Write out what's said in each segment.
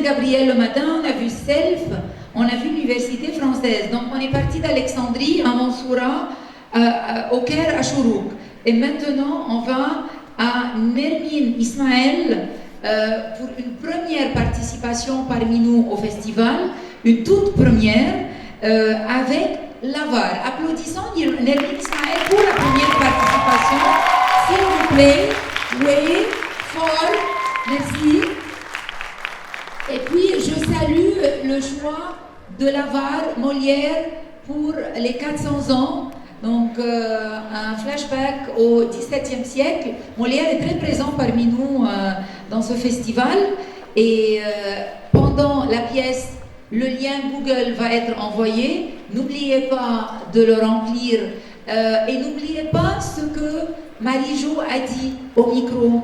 Saint-Gabriel le matin, on a vu Self, on a vu l'université française. Donc on est parti d'Alexandrie à Mansoura, au Caire, à Chourouk. Et maintenant, on va à Nermine Ismaël pour une première participation parmi nous au festival, une toute première, avec Lavar. Applaudissons Nermine Ismaël pour la première participation. S'il vous plaît, oui, fort, merci. Et puis, je salue le choix de Lavar, Molière, pour les 400 ans. Donc, un flashback au XVIIe siècle. Molière est très présent parmi nous dans ce festival. Et pendant la pièce, le lien Google va être envoyé. N'oubliez pas de le remplir. Et n'oubliez pas ce que Marie-Jo a dit au micro.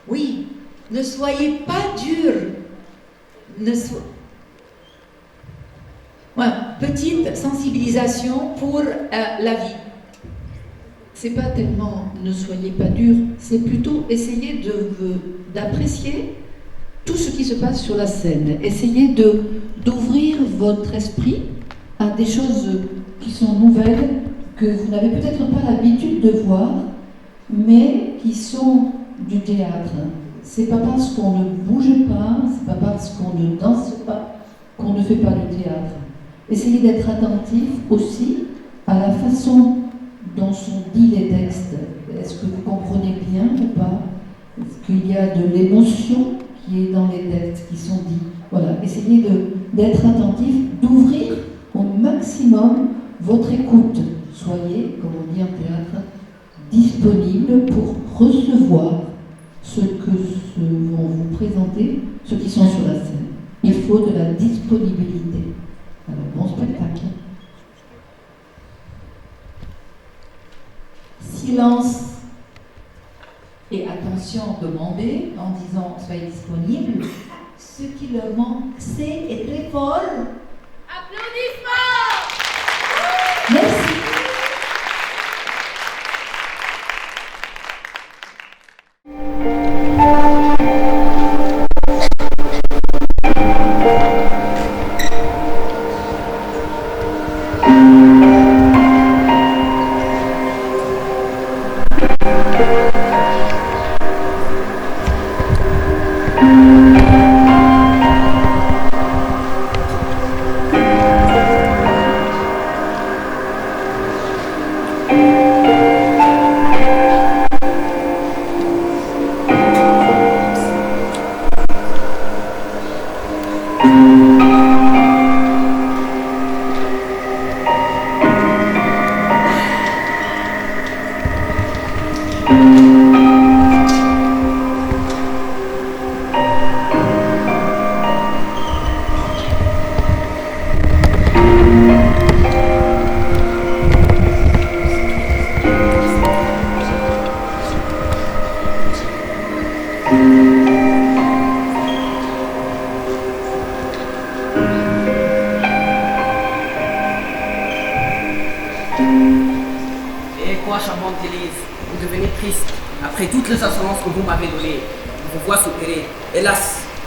Oui, ne soyez pas dur. Petite sensibilisation pour la vie. C'est pas tellement ne soyez pas dur, c'est plutôt essayer d'apprécier tout ce qui se passe sur la scène. Essayez d'ouvrir votre esprit à des choses qui sont nouvelles, que vous n'avez peut-être pas l'habitude de voir, mais qui sont du théâtre. C'est pas parce qu'on ne bouge pas, c'est pas parce qu'on ne danse pas qu'on ne fait pas du théâtre. Essayez d'être attentif aussi à la façon dont sont dits les textes. Est-ce que vous comprenez bien ou pas? Est-ce qu'il y a de l'émotion qui est dans les textes qui sont dits? Voilà, essayez d'être attentif, d'ouvrir au maximum votre écoute. Soyez, comme on dit en théâtre, disponible pour recevoir ce que vont vous présenter, ceux qui sont sur la scène. Il faut de la disponibilité. Alors, bon spectacle. Silence et attention demandée en disant soyez disponible. Ce qui leur manque, c'est et très fort. Applaudissements. Merci.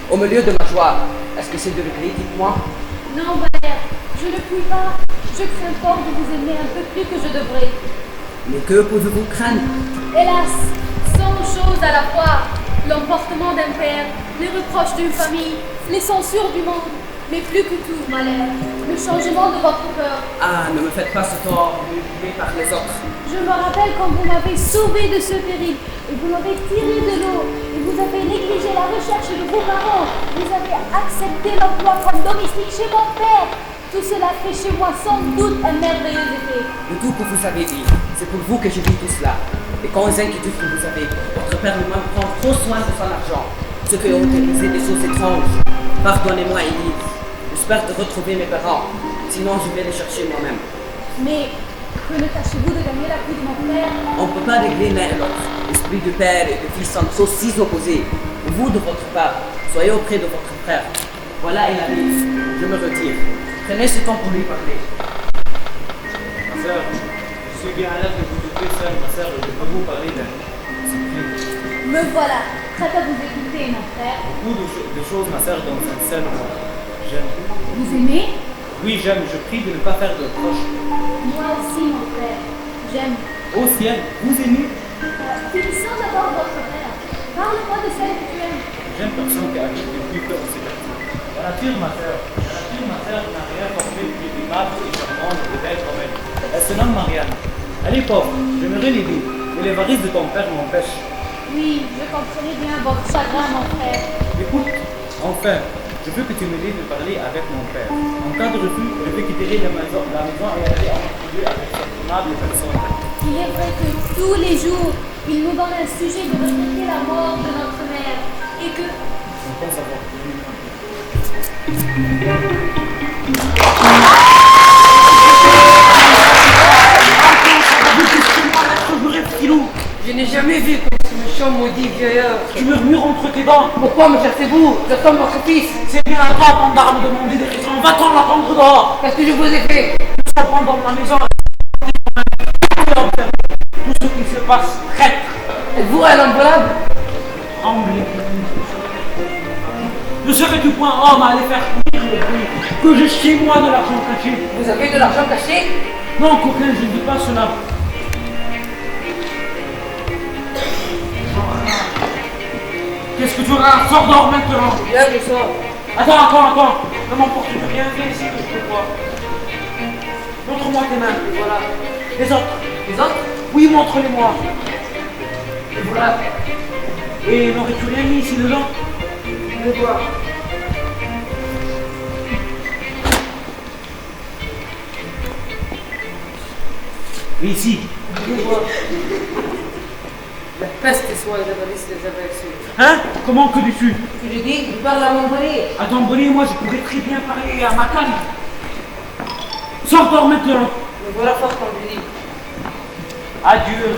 Au milieu de ma joie, est-ce que c'est de regret, dites-moi? Non, Valère, je ne puis pas. Je crains fort de vous aimer un peu plus que je devrais. Mais que pouvez-vous craindre? Hélas, 100 choses à la fois. L'emportement d'un père, les reproches d'une famille, les censures du monde. Mais plus que tout, Valère, le changement de votre cœur. Ah, ne me faites pas ce tort, humilié par les autres. Je me rappelle quand vous m'avez sauvé de ce péril, et vous m'avez tiré de l'eau, et vous avez négligé la recherche de vos parents, vous avez accepté l'emploi comme domestique chez mon père. Tout cela fait chez moi sans doute un merveilleux effet. De tout ce que vous avez dit, c'est pour vous que je vis tout cela. Et quand les inquiétudes que vous avez, votre père lui-même prend trop soin de son argent, ce qui a autorisé des choses étranges. Pardonnez-moi, Élise. J'espère de retrouver mes parents, sinon je vais les chercher moi-même. Mais que ne tâchez-vous de gagner la vie de mon père? On ne peut pas régler l'un et l'autre. L'esprit du père et du fils sont choses si opposés. Vous, de votre part, soyez auprès de votre frère. Voilà Élise, je me retire. Prenez ce temps pour lui parler. Ma sœur, je suis bien à l'aise de vous occuper seule, ma sœur, je ne peux pas vous parler d'un secret. Me voilà, prête à vous écouter, mon frère. Beaucoup de choses, ma sœur, dans un seul mot. J'aime. Vous aimez? Oui, j'aime. Je prie de ne pas faire de reproches. Moi aussi, mon frère. J'aime. Ô ciel, vous aimez? Finissons d'abord votre frère. Parle-moi de celle que tu aimes. J'aime personne qui habite depuis que on s'est parti. La nature, ma sœur. La nature, ma sœur, n'a rien formé de plus aimable et charmante et belle comme elle. Elle se nomme Marianne. Elle est pauvre. J'aimerais l'aider. Mais les varices de ton père m'empêchent. Oui, je comprenais bien votre chagrin, mon frère. Écoute, enfin, je veux que tu m'aides de parler avec mon père. En cas de refus, je vais quitter la maison et aller en trouver avec cette aimable personne. Il est vrai que tous les jours, il nous donne un sujet de regretter la mort de notre mère et que... Je pense avoir connu. Je n'ai jamais vu comme ce méchant maudit vieillard. Tu murmures entre tes dents. Pourquoi me cherchez-vous? Je sommes votre fils. C'est bien à toi, gendarme, de demander des raisons. Va-t'en l'attendre dehors. Qu'est-ce que je vous ai fait? Nous sommes dans ma maison. Tout ce qui se passe, traître. Êtes-vous un homme volable? Tremblez. Ne serais-tu point homme à aller faire courir le bruit que j'ai chez moi de l'argent caché? Vous avez de l'argent caché? Non, coquin, je ne dis pas cela. Qu'est-ce que tu auras? Sors dehors maintenant. Bien, je sors. Attends. Ne m'emporte rien, viens ici que je te vois. Montre-moi tes mains. Et voilà. Les autres. Les autres? Oui, montre-les-moi. Et voilà. Et n'aurais-tu rien mis ici dedans? Je vais voir. Et ici. Je vais voir. La peste soit les avarices des aversés. Hein? Comment que dis-tu? Je dis, je parle à mon bonnet. À ton bonnet, moi, je pourrais très bien parler à ma canne. Sors dehors maintenant. Me voilà fort quand je dis. Adieu.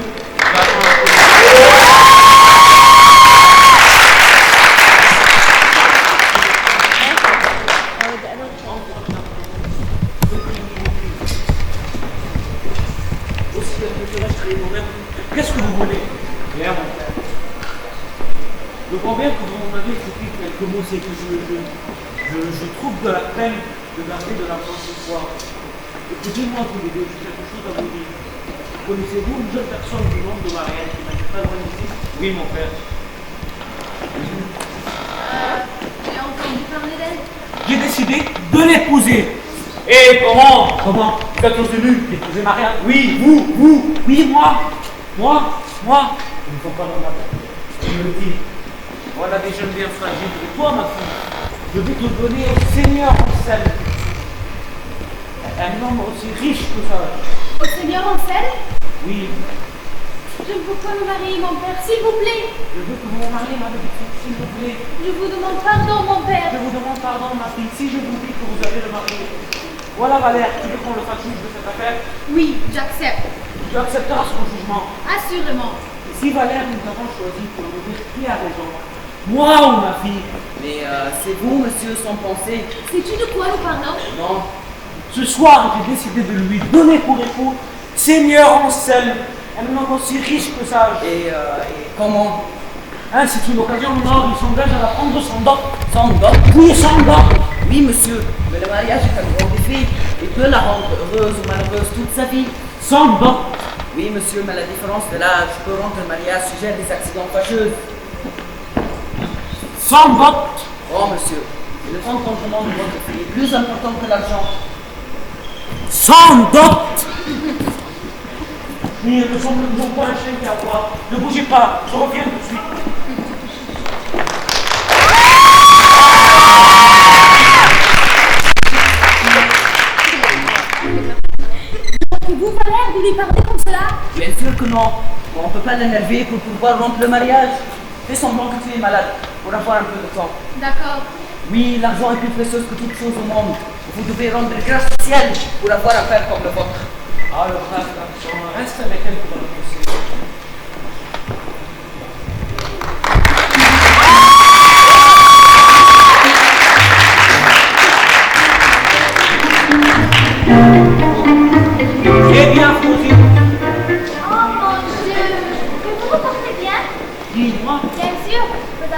Qu'est-ce que vous voulez? Rien, mon père. Je crois bien que vous m'en avez écouté quelques mots, c'est que je trouve de la peine de garder de l'argent ce soir. Écoutez-moi tous les deux, j'ai quelque chose à vous dire. Connaissez-vous une jeune personne du nom de Marianne qui n'habite pas loin d'ici? Oui, mon père. J'ai entendu parler d'elle. J'ai décidé de l'épouser. Et comment? Comment? Vous êtes tous venus d'épouser Marianne? Oui, vous, oui, moi. Il ne faut pas l'en avoir. Je me le dis. Voilà des jeunes bien fragiles. Et toi, ma fille, je vais te donner au Seigneur Anselme. Un homme aussi riche que ça. Au Seigneur Anselme, Oui, je veux pas me marier, mon père, s'il vous plaît. je veux que vous vous mariez, ma petite fille, s'il vous plaît. Je vous demande pardon, mon père. Je vous demande pardon, ma fille, si je vous dis que vous allez le marier. Voilà, Valère, tu veux qu'on le fasse juge de cette affaire? Oui, j'accepte. Tu accepteras son jugement. Assurément. Et si Valère, nous avons choisi pour nous dire qui a raison, moi ou ma fille? Mais c'est vous, monsieur, sans penser. Sais-tu de quoi nous parlons? Non. Ce soir, j'ai décidé de lui donner pour époux Seigneur Anselme, un homme aussi riche que sage. Et comment? Hein, c'est une occasion en or, il s'engage à la prendre sans dot. Sans dot? Oui, sans dot. Oui, monsieur, mais le mariage est un grand défi. Il peut la rendre heureuse ou malheureuse toute sa vie. Sans dot. Oui, monsieur, mais la différence de l'âge peut rendre le mariage sujet à des accidents fâcheux. Sans dot. Oh, monsieur, le contentement de votre fille est plus important que l'argent. Sans dot. Mais ne sommes pas un chien qui aboie. Ne bougez pas, je reviens tout de suite. Vous Valère de lui parler comme cela? Bien sûr que non. On ne peut pas l'énerver pour pouvoir rompre le mariage. Fais semblant que tu es malade pour avoir un peu de temps. D'accord. Oui, l'argent est plus précieux que toute chose au monde. Vous devez rendre grâce au ciel pour avoir un père comme le vôtre. Ah, le frère, on reste avec elle pour le procès. Eh bien, Fauzi, Oh mon Dieu, vous vous portez bien? dis-moi,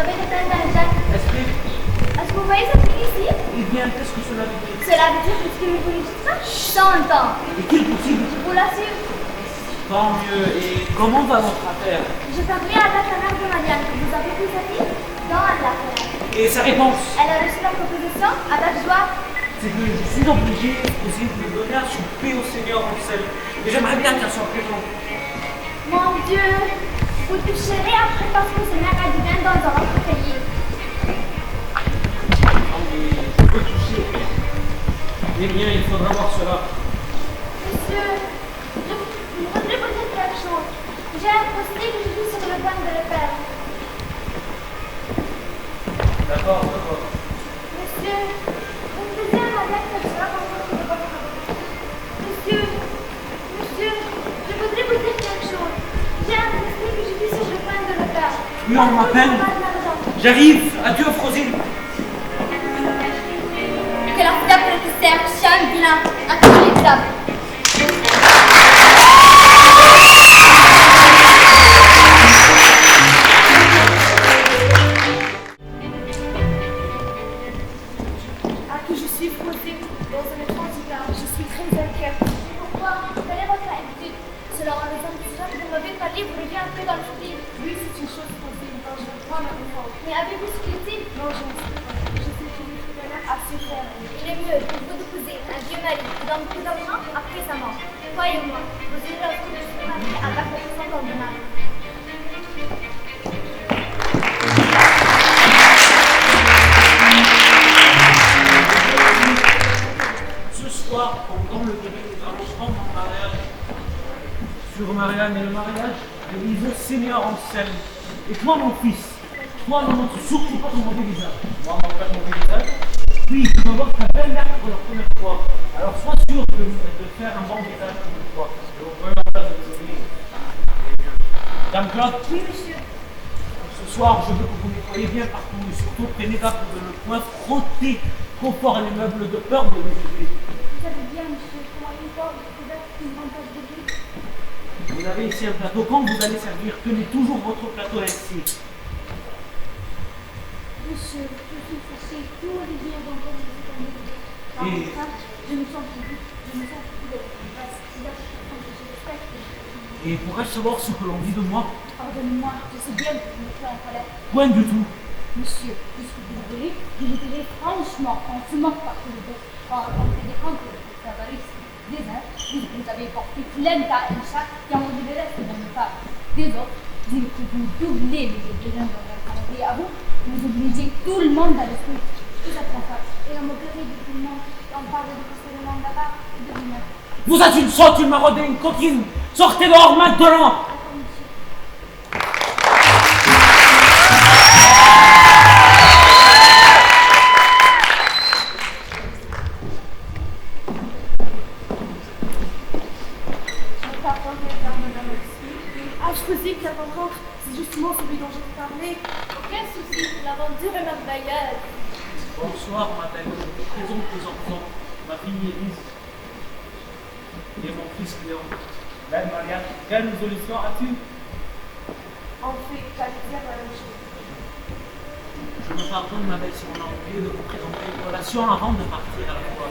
avez des teintes dans les jardins. Est-ce que vous voyez cette fille ici? Eh bien, qu'est-ce que cela veut dire? Cela veut dire que ce que vous voulez dire ça? 100 ans. Est-il possible? Je vous l'assure. Tant mieux. Et comment va votre affaire? Je parlerai à la mère de Marianne. Vous avez vu sa fille? Non, elle l'a fait. Et sa réponse? Elle a reçu la proposition avec joie. C'est que je suis obligé aussi de donner à souper au Seigneur en sel. Et j'aimerais bien qu'elle soit présente. Mon Dieu, vous toucherez après parce que ce mère a du bien dans un autre pays. Non, mais je peux toucher. Eh bien, il faudra voir cela. Monsieur, je voudrais vous dire quelque chose. J'ai un post-it que je suis sur le point de le faire. D'accord, d'accord. Monsieur, vous me disiez à Marianne que cela va vous de votre avis. Monsieur, je voudrais vous dire quelque chose. J'ai un post-it que je suis sur le point de le faire. Oui, on m'appelle. J'arrive. Adieu, Frosine. Que la fièvre te serve, chien vilain, à tous les étapes. À qui je suis posée dans un étrange état, je suis très inquiète. Pourquoi? Quelle est votre habitude? Cela en raison de ça que vous m'avez parlé, vous revient un peu dans le style. Oui, c'est une chose possible quand je reprends ma réforme. Mais avez-vous ce qu'il dit? Non, je ne sais pas. Je sais qu'il est quand même assez ferme. Il est mieux pour vous d'épouser un vieux mari qui donne plus d'argent après sa mort. Croyez-moi, vous irez au coup de se marier avec votre sang convenable. Ce soir, pendant le début, nous allons rendre en mariage sur Marianne et le mariage de l'Isée Seigneur en scène. Et toi, mon fils, toi, ne montre surtout pas ton mauvais visage. Moi, montrer mon mauvais visage? Oui, tu vas voir ta belle-mère pour la première fois. Alors, sois sûr de faire un bon visage pour toi. Et au premier place de désobéir. Dame Claude? Oui, monsieur. Ce soir, je veux que vous nettoyez bien partout et surtout prenez garde de ne point frotter trop fort les meubles de peur de les jeter. Vous savez bien, monsieur, comment une porte couverte une grande tasse de vie. Vous avez ici un plateau. Quand vous allez servir, tenez toujours votre plateau ainsi. Monsieur, je suis fâchée. Tous les jours d'encore vous êtes en éveillé. Par Et- contre, je me sens plus vite. Je me sens plus belle. Parce qu'il y a quelque chose que je respecte. Et pourrais-je savoir ce que l'on dit de moi? Pardonnez-moi, je sais bien que vous me faites en colère. Point du tout. Monsieur, puisque vous le voulez, je vous dirai franchement, on se moque pas que vous rencontrez des comptes de avarice. Des uns disent que vous avez porté plainte à un chat qui a mangé le reste de vos femmes. Des autres disent que vous doublez les besoins de votre famille. Et à vous, vous obligez tout le monde à l'esprit. Et ça prend pas. Et la moquerie de tout le monde. Et on parle de pousser le monde là-bas et de vous-même. Vous êtes une sotte, une maraudée, une coquine. Sortez dehors maintenant. Attends, monsieur. Ah, je faisais que la rencontre, c'est justement celui dont je te parlais. Aucun souci, l'aventure est merveilleuse. Bonsoir, madame. Je vous présente les enfants. Ma fille Élise et mon fils Léon. Belle Marianne, quelle résolution as-tu? En fait, j'allais dire la même chose. Je me pardonne, ma belle, si on a oublié de vous présenter une relation avant de partir à la fois.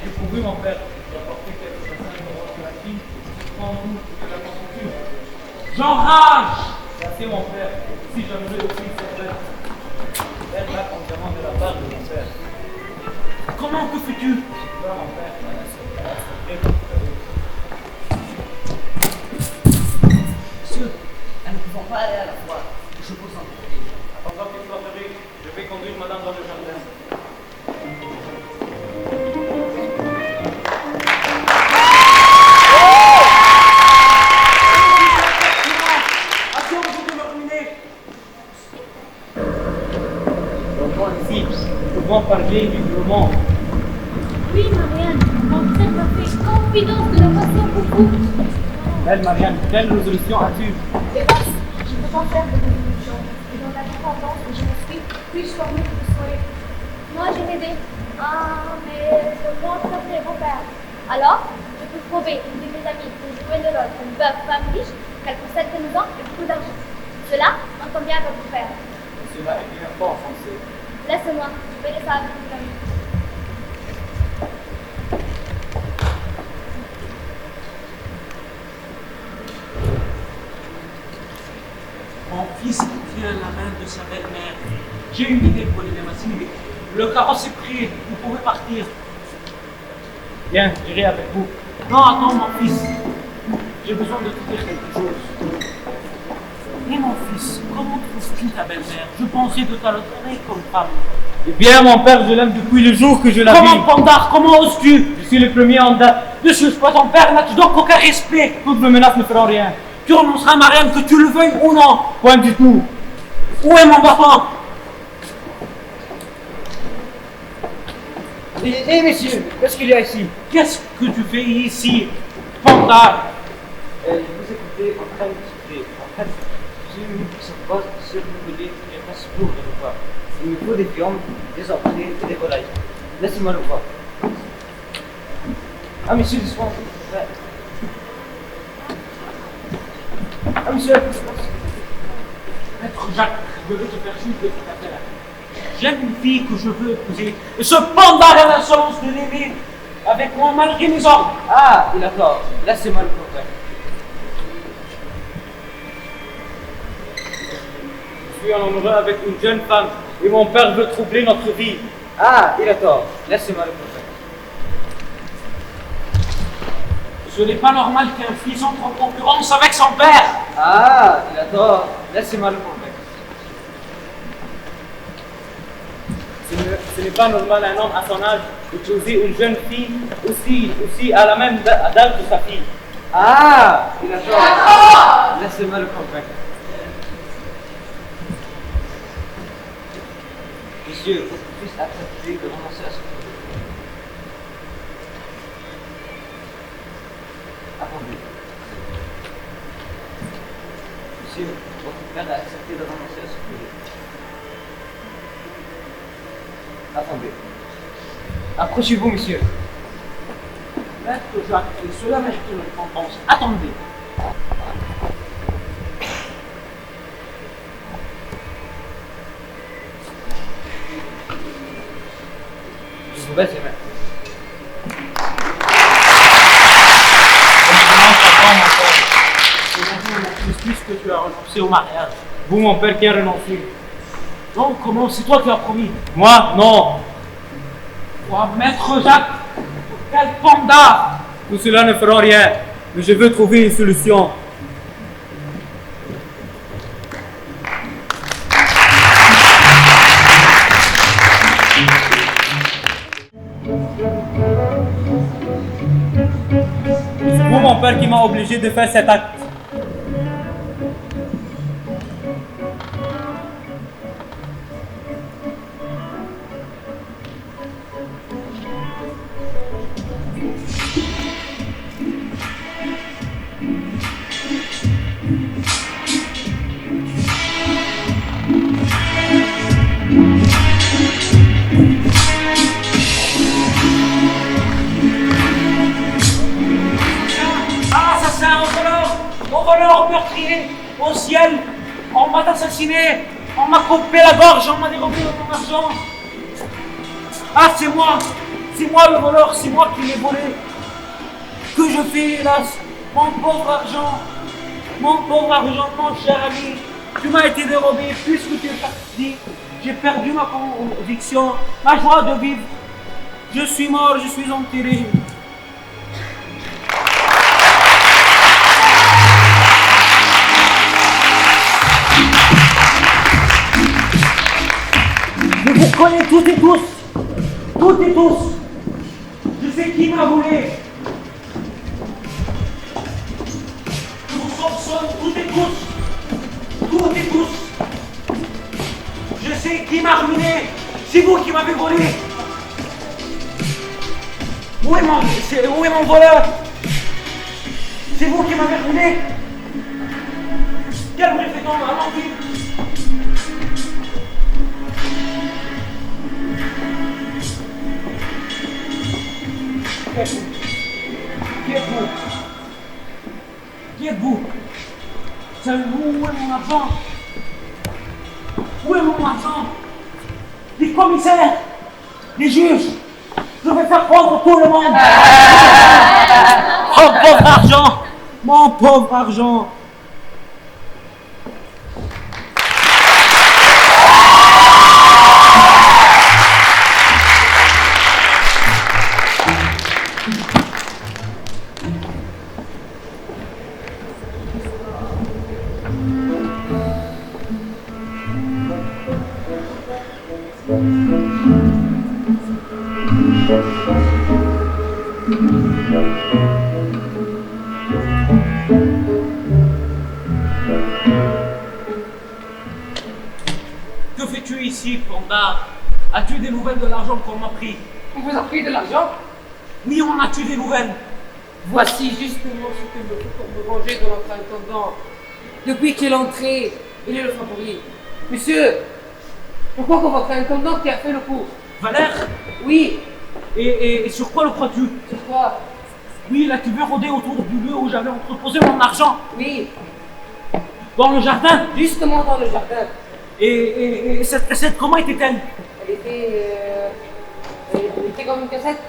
J'ai trouvé, mon père, d'apporter quelques passages de votre la fille, en vous de la constitution. J'enrage! Merci, mon père. Si j'aimerais aussi cette belle. Elle va entièrement de la part de mon père. Comment que fais-tu? Non, mon père, Monsieur, elles ne pouvons pas aller à la fois. Je vous en prie. Pendant que tu vas faire, je vais conduire madame dans le jardin. Attention, vous devez terminer. Donc, moi, ici, nous pouvons parler librement. Oui, Marianne, mon frère m'a fait confidence de la passion pour vous. Belle Marianne, quelle résolution as-tu? Hélas, je ne peux pas faire de résolution. Et dans la dépendance où je me suis, puis-je former que vous soyez. Moi, j'ai une idée. Ah, mais je rencontrerai vos pères. Alors, je peux trouver une de mes amies pour jouer de l'autre, une veuve femme riche, qu'elle possède des maisons et beaucoup d'argent. Cela, on convient à votre père. Cela est bien fort français. Laisse-moi, je vais laisser avec mon ami. Mon fils tient la main de sa belle-mère. J'ai une idée pour les démasquer. Le carrosse est pris, vous pouvez partir. Bien, j'irai avec vous. Non, attends, mon fils. J'ai besoin de te dire quelque chose. Et mon fils, comment trouves-tu ta belle-mère? Je pensais de te la donner comme femme. Eh bien, mon père, je l'aime depuis le jour que je la vis. Comment, Pandar, comment oses-tu? Je suis le premier en date. Ne suis pas ton père, n'as-tu donc aucun respect? Toutes mes menaces ne feront rien. Tu renonceras à ma reine, que tu le veuilles ou non. Point du tout. Où est mon bâton? Eh, messieurs, qu'est-ce qu'il y a ici? Qu'est-ce que tu fais ici, Pandar? Je vous écoutez en train de discuter. En fait, j'ai une minute qui se pose sur le côté et passe pour le repas. Il me faut des viandes, des entrées et des volailles. Laissez-moi le voir. Ah, monsieur, dis-moi. Ah, monsieur. Maître Jacques, je vais te faire juste de cette affaire. J'aime une fille que je veux épouser. Et ce Pandar a l'insolence de l'aimer avec moi malgré mes ordres. Ah, il a tort. Laissez-moi le convaincre. Je suis en amoureux avec une jeune femme et mon père veut troubler notre vie. Ah, il a tort. Laissez-moi le convaincre. Ce n'est pas normal qu'un fils entre en concurrence avec son père. Ah, il a tort. Laissez-moi le convaincre. Ce n'est pas normal un homme à son âge d'épouser une jeune fille aussi à la même d'âge de sa fille. Ah, il a tort. Laissez-moi le convaincre. Monsieur, votre fils a accepté de renoncer à ce projet. Attendez. Monsieur, votre père a accepté de renoncer à ce projet. Attendez. Approchez-vous, monsieur. Maître Jacques, et cela mérite une récompense. Attendez. Je vous baisse les mains. Puisque tu as renoncé au mariage. Vous, mon père, qui a renoncé. Non, comment? C'est toi qui as promis. Moi, non. Toi, Maître Jacques, quel Pandar! Tout cela ne fera rien. Mais je veux trouver une solution. C'est vous, mon père, qui m'a obligé de faire cet acte. Ah, ça c'est un voleur meurtrier au ciel. On m'a assassiné, on m'a coupé la gorge, on m'a dérobé mon argent. Ah, c'est moi le voleur, c'est moi qui l'ai volé. Que je fais, hélas, mon pauvre argent, mon cher ami. Tu m'as été dérobé puisque tu es parti. J'ai perdu ma conviction, ma joie de vivre. Je suis mort, je suis enterré. Je vous connais toutes et tous. Je sais qui m'a volé. Je vous soupçonne toutes et tous. Je sais qui m'a ruiné. C'est vous qui m'avez volé. Où est mon voleur? C'est vous qui m'avez ruiné. Quel bruit fait-on à l'envie? Qui êtes-vous? Savez-vous où est mon argent? Où est mon argent? Les commissaires, les juges, je vais faire prendre tout le monde. Oh pauvre argent, mon pauvre argent. Que fais-tu ici, Panda? As-tu des nouvelles de l'argent qu'on m'a pris? On vous a pris de l'argent? Oui, on a-tu des nouvelles? Voici justement ce qu'il me faut pour me venger de notre intendant. Depuis qu'il est entré, il est le favori. Monsieur, pourquoi que votre intendant qui a fait le coup? Valère? Oui, Et sur quoi le crois-tu? c'est quoi? Oui, là tu veux rôder autour du lieu où j'avais entreposé mon argent, Oui, dans le jardin. justement dans le jardin. Et cette cassette, comment était-elle? Elle était comme une cassette.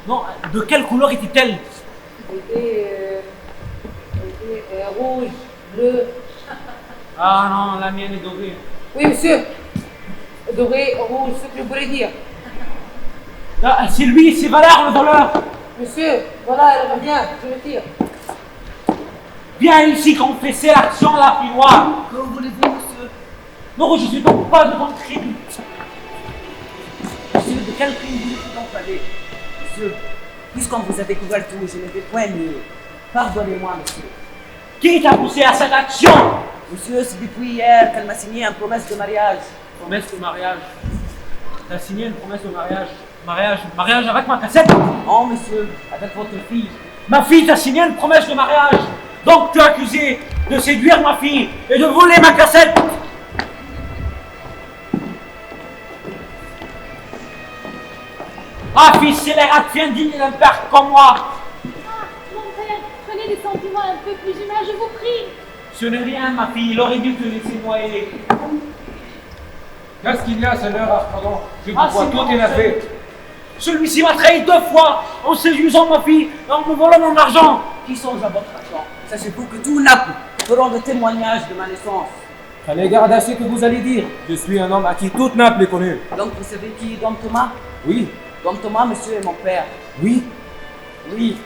Non, de quelle couleur était-elle? Elle était rouge, bleu. Ah non, la mienne est dorée. Oui, monsieur. Doré, rouge, ce que je voulais dire. Ah, c'est lui, c'est Valère le voleur. Monsieur, voilà, elle revient, je le tire. Viens ici confesser l'action la plus noire. Que voulez-vous, monsieur? Non, je suis donc pas de ton crime. Monsieur, de quel crime voulez-vous donc parler? Monsieur, puisqu'on vous a découvert tout, je ne vais point nier. Pardonnez-moi, monsieur. Qui t'a poussé à cette action? Monsieur, c'est depuis hier qu'elle m'a signé une promesse de mariage. Promesse de mariage. T'as signé une promesse de mariage. Mariage avec ma cassette? Non, monsieur, avec votre fille. Ma fille t'a signé une promesse de mariage. Donc tu es accusé de séduire ma fille et de voler ma cassette. Ah, fils scélérat, viens digne d'un père comme moi. Ah, mon père, prenez des sentiments un peu plus humains, je vous prie. Ce n'est rien, ma fille, il aurait dû te laisser noyer. Qu'est-ce qu'il y a, Seigneur Arcadon? Je vous Ah, vois c'est tout bon, énervé. Celui-ci m'a trahi 2 fois en séduisant ma fille et en me volant mon argent. Qui songe à votre argent? Sachez-vous que tout Naples feront le témoignage de ma naissance. Prenez garde à ce que vous allez dire. Je suis un homme à qui toute Naples est connue. Donc vous savez qui est Dom Thomas? Oui, Dom Thomas, monsieur, est mon père. oui. Oui,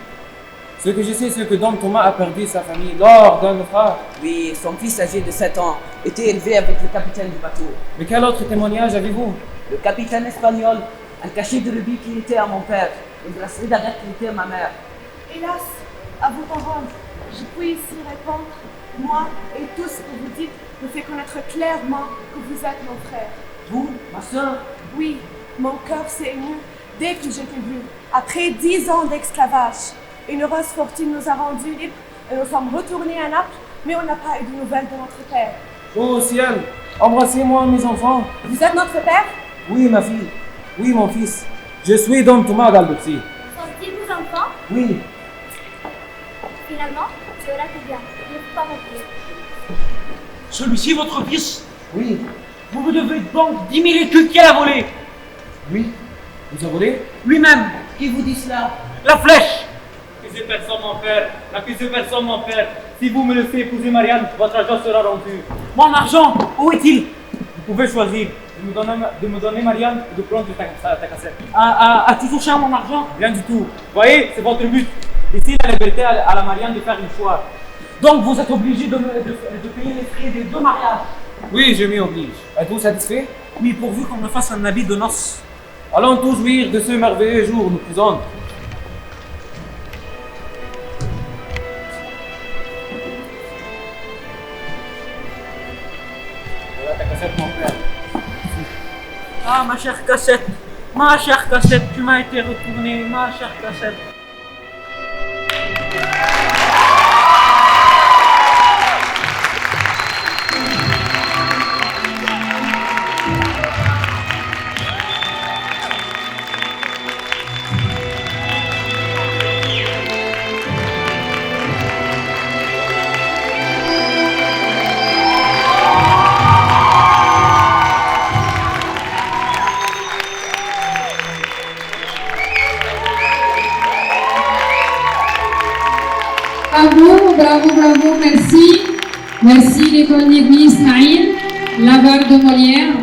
Ce que je sais, c'est que Dom Thomas a perdu sa famille lors d'un naufrage. oui, son fils âgé de 7 ans était élevé avec le capitaine du bateau. Mais quel autre témoignage avez-vous? Le capitaine espagnol, un cachet de rubis qui était à mon père, une bracelet d'agate qui était à ma mère. Hélas, à vos paroles, je peux ici répondre, moi et tout ce que vous dites me fait connaître clairement que vous êtes mon frère. Vous, ma soeur, Oui, mon cœur s'est ému dès que je t'ai vu. Après 10 ans d'esclavage, une heureuse fortune nous a rendus libres et nous sommes retournés à Naples, mais on n'a pas eu de nouvelles de notre père. Oh ciel, embrassez-moi mes enfants. Vous êtes notre père? Oui, ma fille. Oui, mon fils. Je suis Dom Thomas d'Alberti. Sont-ils vos enfants? Oui. Finalement, cela fait bien. Ne faut pas mentir. Celui-ci, votre fils, Oui. vous me devez donc 10 000 écus qu'il a volé. Oui. Vous avez volé? Lui-même, qui vous dit cela? la flèche. Accusez personne, mon père. N'accusez personne, mon père. Si vous me laissez épouser Marianne, votre argent sera rendu. Mon argent, où est-il? Vous pouvez choisir de me donner Marianne ou de prendre ta cassette. As-tu touché à mon argent? Rien du tout. Voyez, c'est votre but. Ici, la liberté à la Marianne de faire une choix. Donc vous êtes obligé de payer les frais des 2 mariages. Oui, je m'y oblige. Êtes-vous satisfait? Oui, pourvu qu'on me fasse un habit de noces. Allons tous jouir de ce merveilleux jour nous présente. Voilà ta cassette, mon père. Ah, ma chère cassette, tu m'as été retournée, ma chère cassette. Bravo, bravo, bravo, merci. Merci l'école Nirmi Ismail, l'avare de Molière.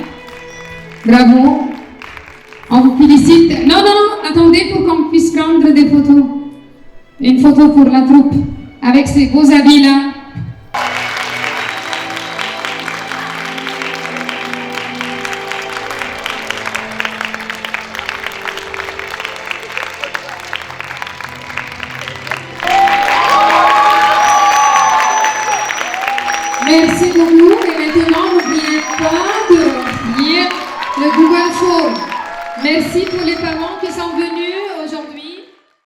Bravo. On vous félicite. Non, attendez pour qu'on puisse prendre des photos. Une photo pour la troupe, avec ces beaux habits-là. Merci beaucoup et maintenant n'oubliez pas de remplir le Google Form. Merci pour les parents qui sont venus.